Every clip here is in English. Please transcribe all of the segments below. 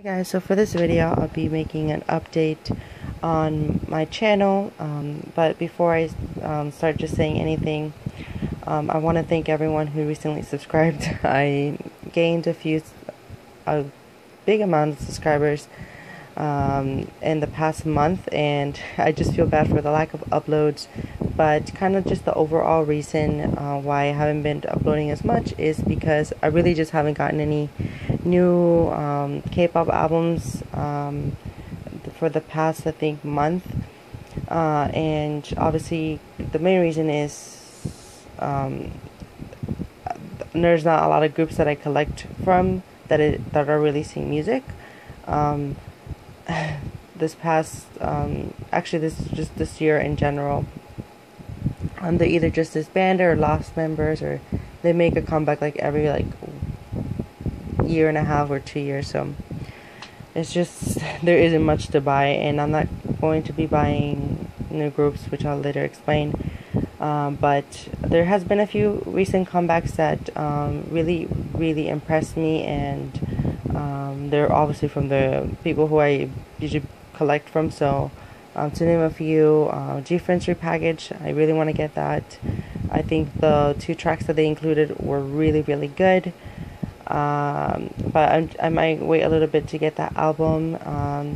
Hey guys, so for this video I'll be making an update on my channel, but before I start just saying anything, I want to thank everyone who recently subscribed. I gained a big amount of subscribers in the past month, and I just feel bad for the lack of uploads, but kind of just the overall reason why I haven't been uploading as much is because I really just haven't gotten any new K-pop albums for the past, I think, month, and obviously the main reason is there's not a lot of groups that I collect from that are releasing music. This past, actually this year in general, they're either just disbanded or lost members, or they make a comeback like every year and a half or 2 years. So it's just there isn't much to buy, and I'm not going to be buying new groups, which I'll later explain. But there has been a few recent comebacks that really impressed me, and they're obviously from the people who I usually collect from. So to name a few, G-Friends Repackaged, I really want to get that. I think the 2 tracks that they included were really good. But I might wait a little bit to get that album.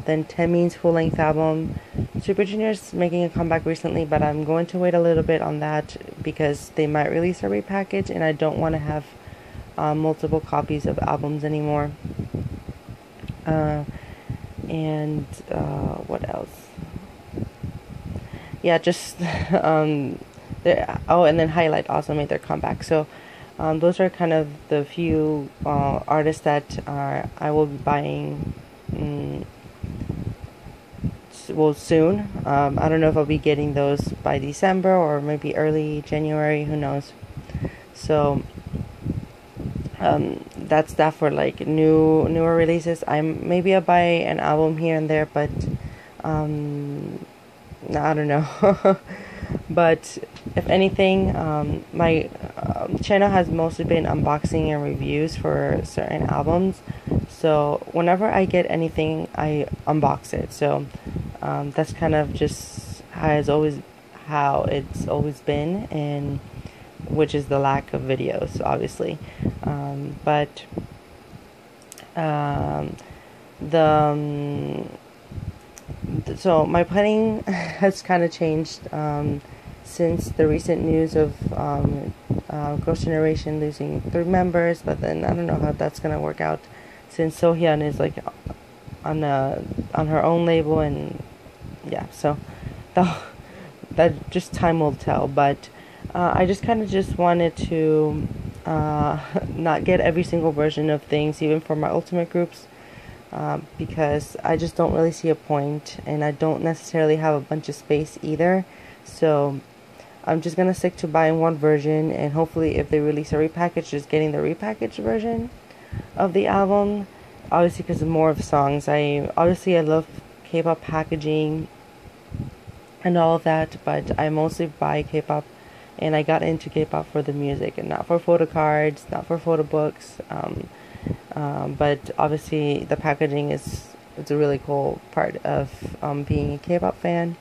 Then Taemin's full-length album. Super Junior's making a comeback recently, but I'm going to wait a little bit on that because they might release a repackage, and I don't want to have multiple copies of albums anymore. And what else? Yeah, just and then Highlight also made their comeback. So those are kind of the few artists that I will be buying soon. I don't know if I'll be getting those by December or maybe early January, who knows. So that's that for like newer releases. Maybe I'll buy an album here and there, but I don't know. But if anything, my channel has mostly been unboxing and reviews for certain albums. So whenever I get anything, I unbox it. So that's kind of just how it's always been, and which is the lack of videos, obviously. So my planning has kind of changed since the recent news of Girls' Generation losing 3 members, but then I don't know how that's gonna work out since Sohyun is like on her own label, and yeah, so that just time will tell. But I just kind of just wanted to not get every single version of things, even for my ultimate groups. Because I just don't really see a point, and I don't necessarily have a bunch of space either. So I'm just gonna stick to buying one version, and hopefully if they release a repackage, just getting the repackaged version of the album. Obviously because of more of songs. I love K-pop packaging and all of that, but I mostly buy K-pop, and I got into K-pop for the music and not for photo cards, not for photo books. But obviously the packaging it's a really cool part of being a K-pop fan.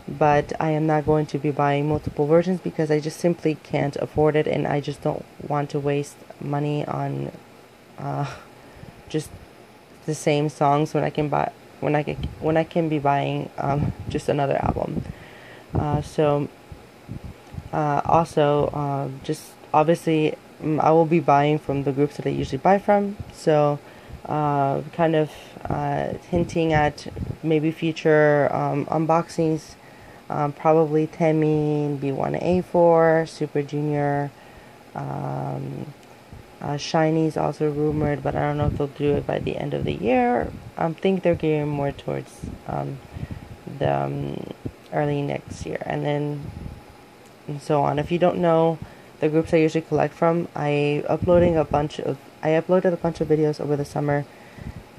But I am not going to be buying multiple versions because I just simply can't afford it, and I just don't want to waste money on just the same songs when I can be buying just another album. Also, just obviously I will be buying from the groups that I usually buy from, so kind of hinting at maybe future unboxings, probably Taemin, B1A4, Super Junior, SHINee is also rumored, but I don't know if they'll do it by the end of the year. I think they're gearing more towards the early next year, and so on. If you don't know the groups I usually collect from, I uploaded a bunch of videos over the summer,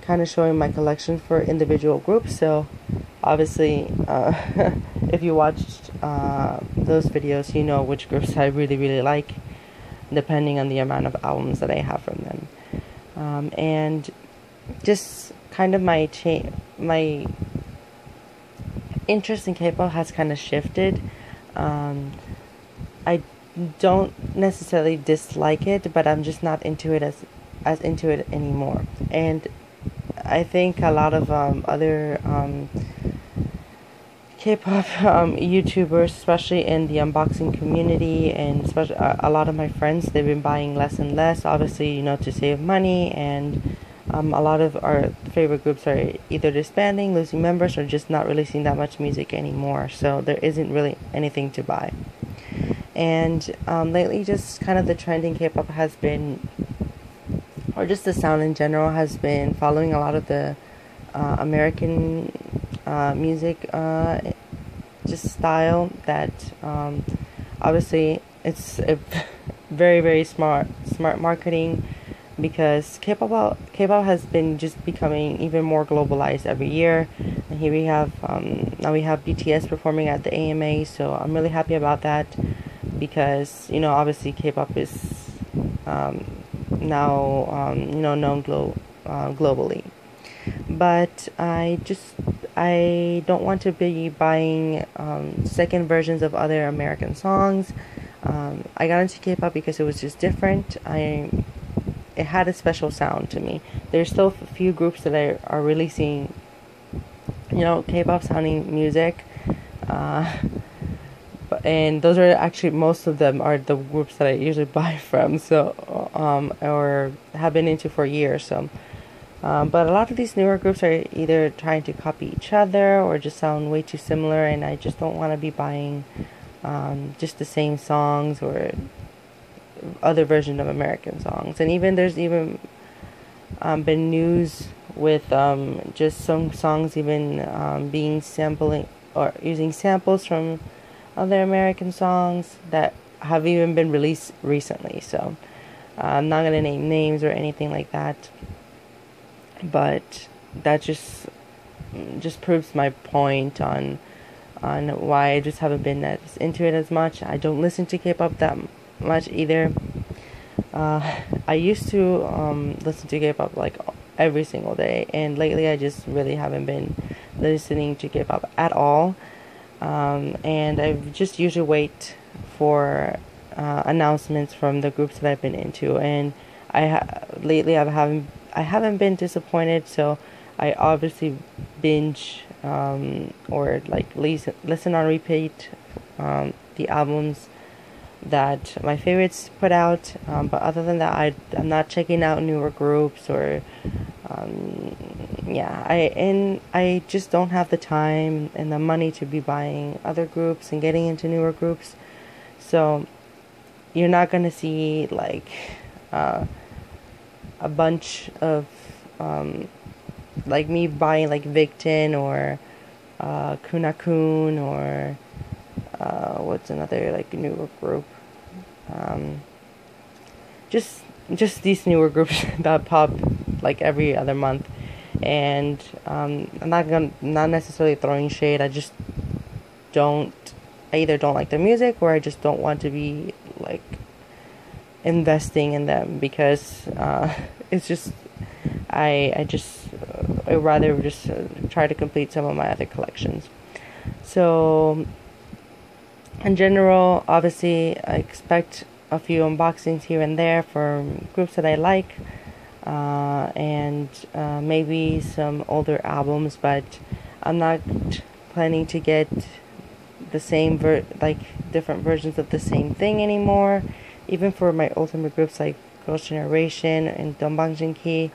kind of showing my collection for individual groups. So obviously, if you watched those videos, you know which groups I really like, depending on the amount of albums that I have from them. And just kind of my interest in K-pop has kind of shifted. I don't necessarily dislike it, but I'm just not into it as into it anymore. And I think a lot of other K-pop YouTubers, especially in the unboxing community, and especially a lot of my friends, they've been buying less and less, obviously, to save money, and a lot of our favorite groups are either disbanding, losing members, or just not releasing that much music anymore, so there isn't really anything to buy. And lately, just kind of the trend in K-pop has been, or just the sound in general, has been following a lot of the American music just style that obviously it's a very, very smart marketing, because K-pop has been just becoming even more globalized every year. And here we have now we have BTS performing at the AMA, so I'm really happy about that, because obviously K-pop is now known globally. But I don't want to be buying second versions of other American songs. I got into K-pop because it was just different. It had a special sound to me. There's still a few groups that are releasing, K-pop sounding music, and those are actually, most of them are the groups that I usually buy from, so or have been into for years. So. But a lot of these newer groups are either trying to copy each other or just sound way too similar, and I just don't want to be buying just the same songs or other version of American songs. And there's been news with just some songs even being sampling or using samples from other American songs that have even been released recently. So I'm not going to name names or anything like that. But that just proves my point on why I just haven't been as into it as much. I don't listen to K-pop that much either. I used to listen to K-pop like every single day, and lately I just really haven't been listening to K-pop at all. And I just usually wait for announcements from the groups that I've been into, and lately I haven't been disappointed, so I obviously binge or like listen on repeat the albums that my favorites put out. But other than that, I'm not checking out newer groups or I just don't have the time and the money to be buying other groups and getting into newer groups. So you're not gonna see like a bunch of like me buying like Victon or Kunakun or what's another like newer group, just these newer groups that pop like every other month. And I'm not necessarily throwing shade. I either don't like their music, or I just don't want to be like investing in them, because it's just I'd rather just try to complete some of my other collections. So in general, obviously I expect a few unboxings here and there for groups that I like, and maybe some older albums, but I'm not planning to get the same different versions of the same thing anymore. Even for my ultimate groups like Girls' Generation and Dongbangjanki,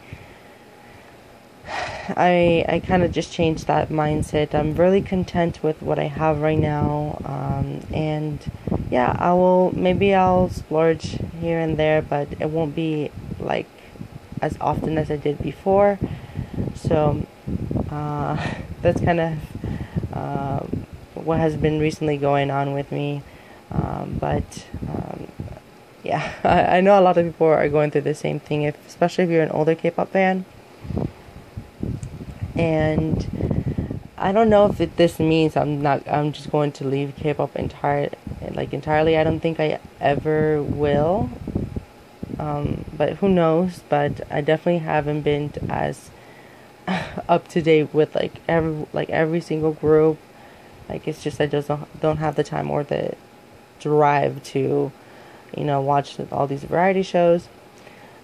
I kind of just changed that mindset. I'm really content with what I have right now, and yeah, I'll splurge here and there, but it won't be like as often as I did before. So that's kind of what has been recently going on with me. But yeah, I know a lot of people are going through the same thing, especially if you're an older K-pop fan. And I don't know if this means I'm just going to leave K-pop entirely. I don't think I ever will. But who knows? But I definitely haven't been as up to date with every single group. Like, it's just I just don't have the time or the drive to, watch all these variety shows.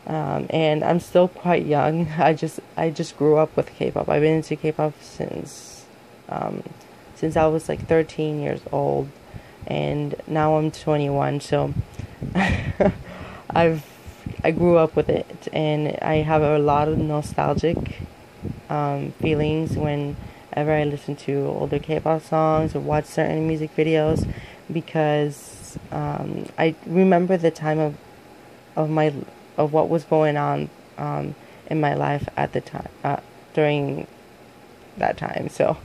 And I'm still quite young. I just grew up with K-pop. I've been into K-pop since I was like 13 years old, and now I'm 21. So I grew up with it, and I have a lot of nostalgic feelings whenever I listen to older K-pop songs or watch certain music videos, because I remember the time of what was going on in my life at the time, during that time. So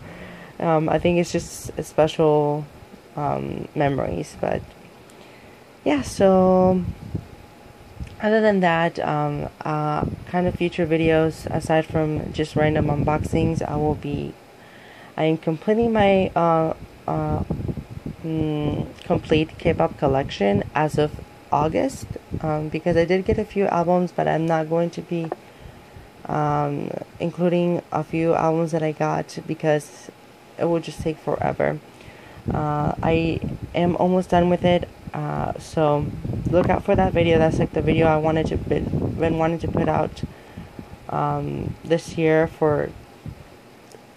I think it's just a special memories. But yeah, so other than that, kind of future videos, aside from just random unboxings, I am completing my complete K-pop collection as of August, because I did get a few albums, but I'm not going to be including a few albums that I got, because it will just take forever. I am almost done with it, so look out for that video. That's like the video I wanted to put out this year for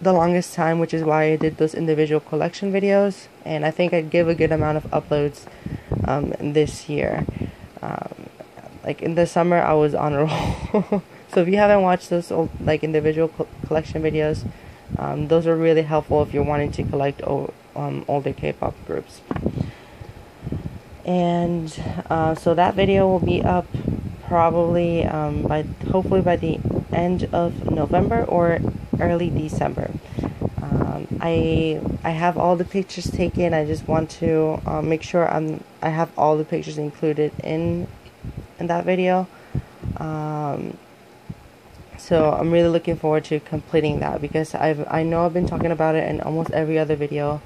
the longest time, which is why I did those individual collection videos, and I think I'd give a good amount of uploads this year. Like in the summer, I was on a roll. So if you haven't watched those individual collection videos, those are really helpful if you're wanting to collect older K-pop groups. And so that video will be up probably hopefully by the end of November or early December. I have all the pictures taken. I just want to make sure I have all the pictures included in that video. So I'm really looking forward to completing that, because I know I've been talking about it in almost every other video,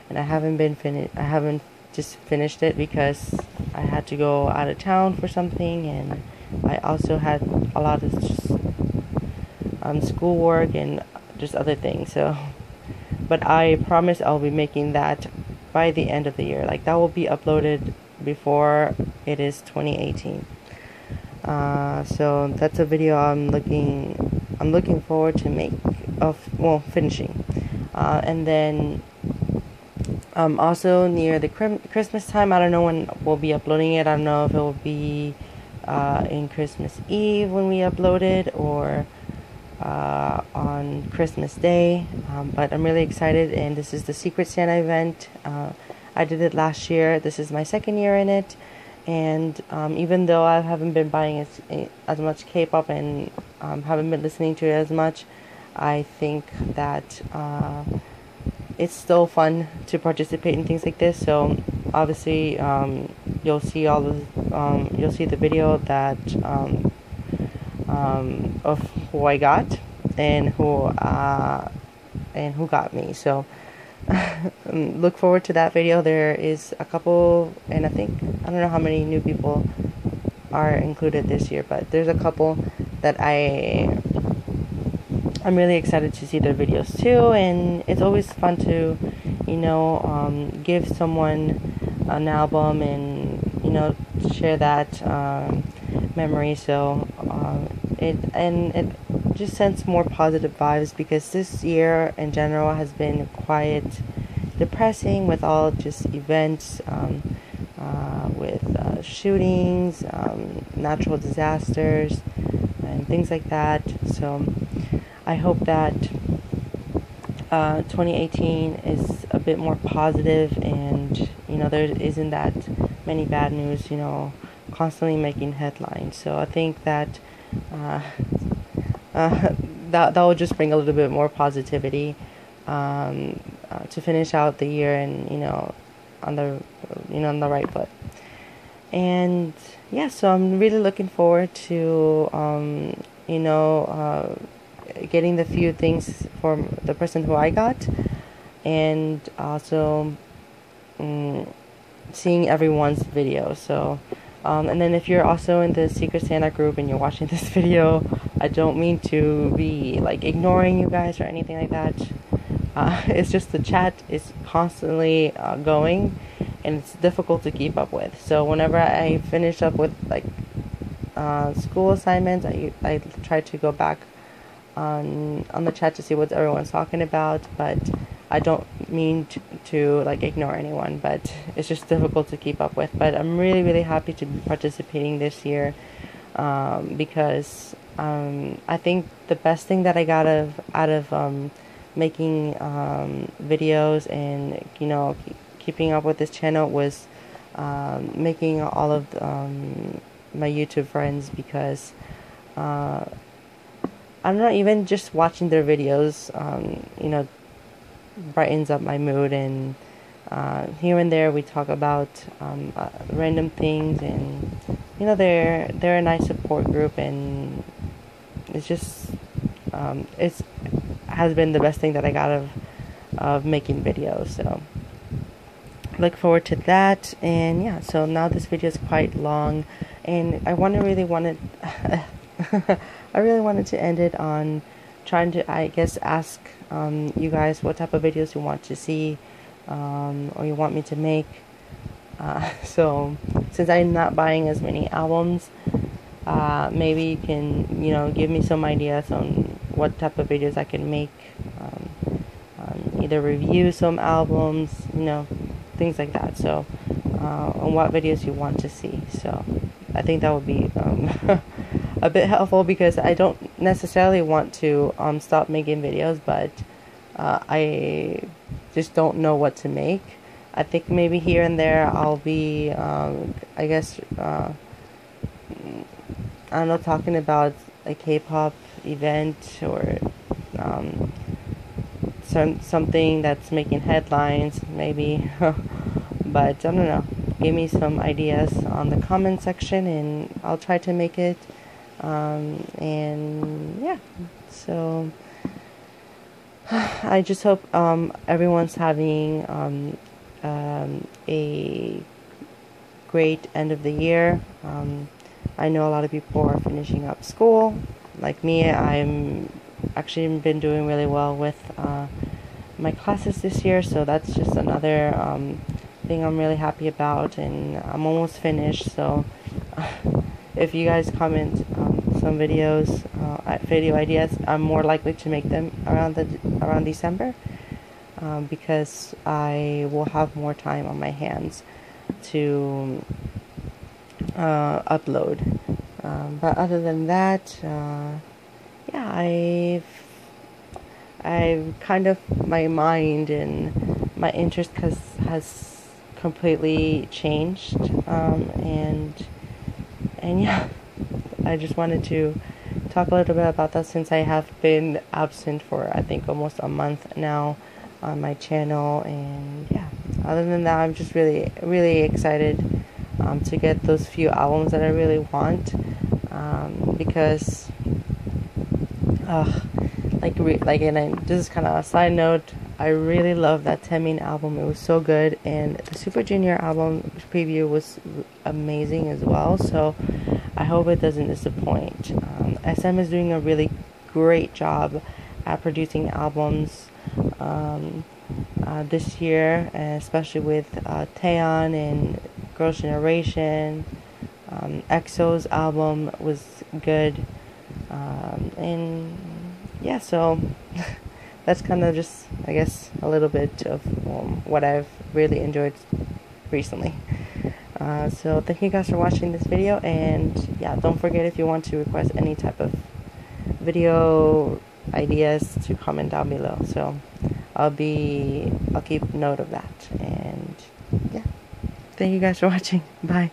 and I haven't just finished it because I had to go out of town for something, and I also had a lot of just schoolwork and just other things. So, but I promise I'll be making that by the end of the year. Like, that will be uploaded before it is 2018. So that's a video I'm looking forward to finishing. And then also near the Christmas time, I don't know when we'll be uploading it. I don't know if it will be in Christmas Eve when we upload it, or on Christmas Day, but I'm really excited. And this is the Secret Santa event. I did it last year. This is my second year in it, and even though I haven't been buying as much K-pop and haven't been listening to it as much, I think that it's still fun to participate in things like this. So obviously, you'll see the video that of who I got and who got me. So look forward to that video. There is a couple, and I don't know how many new people are included this year, but there's a couple that I'm really excited to see their videos too. And it's always fun to give someone an album and share that memory. So it just sends more positive vibes, because this year in general has been quite depressing with all just events, with shootings, natural disasters, and things like that. So I hope that 2018 is a bit more positive, and there isn't that many bad news constantly making headlines. So I think that that will just bring a little bit more positivity to finish out the year, and on the right foot. And yeah, so I'm really looking forward to getting the few things from the person who I got, and also seeing everyone's video. So and then if you're also in the Secret Santa group and you're watching this video, I don't mean to be like ignoring you guys or anything like that. It's just the chat is constantly going, and it's difficult to keep up with. So whenever I finish up with like school assignments, I try to go back on the chat to see what everyone's talking about, but I don't mean to like ignore anyone, but it's just difficult to keep up with. But I'm really happy to be participating this year, because I think the best thing that I got out of making videos and keeping up with this channel was making all of my YouTube friends, because I don't know, even just watching their videos brightens up my mood, and here and there we talk about random things, and they're a nice support group, and it's just it's has been the best thing that I got of making videos. So look forward to that. And yeah, so now this video is quite long, and I really wanted I really wanted to end it on trying to, I guess, ask you guys what type of videos you want to see, or you want me to make. So since I'm not buying as many albums, maybe you can give me some ideas on what type of videos I can make, either review some albums, things like that. So on what videos you want to see. So I think that would be a bit helpful, because I don't necessarily want to stop making videos, but I just don't know what to make. I think maybe here and there I'll be I guess I don't know, talking about a K-pop event, or something that's making headlines maybe. But I don't know, give me some ideas on the comment section and I'll try to make it. And yeah, so I just hope everyone's having a great end of the year. I know a lot of people are finishing up school. Like me, I'm actually been doing really well with my classes this year, so that's just another thing I'm really happy about, and I'm almost finished. So if you guys comment some videos, video ideas, I'm more likely to make them around December, because I will have more time on my hands to upload. But other than that, yeah, I've kind of, my mind and my interest has completely changed, and yeah, I just wanted to talk a little bit about that, since I have been absent for I think almost a month now on my channel. And yeah, other than that, I'm just really excited to get those few albums that I really want, because this is kind of a side note, I really love that Taemin album. It was so good, and the Super Junior album preview was amazing as well, so I hope it doesn't disappoint. SM is doing a really great job at producing albums this year, especially with Taeyeon and Girls' Generation. EXO's album was good, and yeah, so that's kind of just, I guess, a little bit of what I've really enjoyed recently. So thank you guys for watching this video, and yeah, don't forget, if you want to request any type of video ideas, to comment down below. So I'll keep note of that. And yeah, thank you guys for watching. Bye.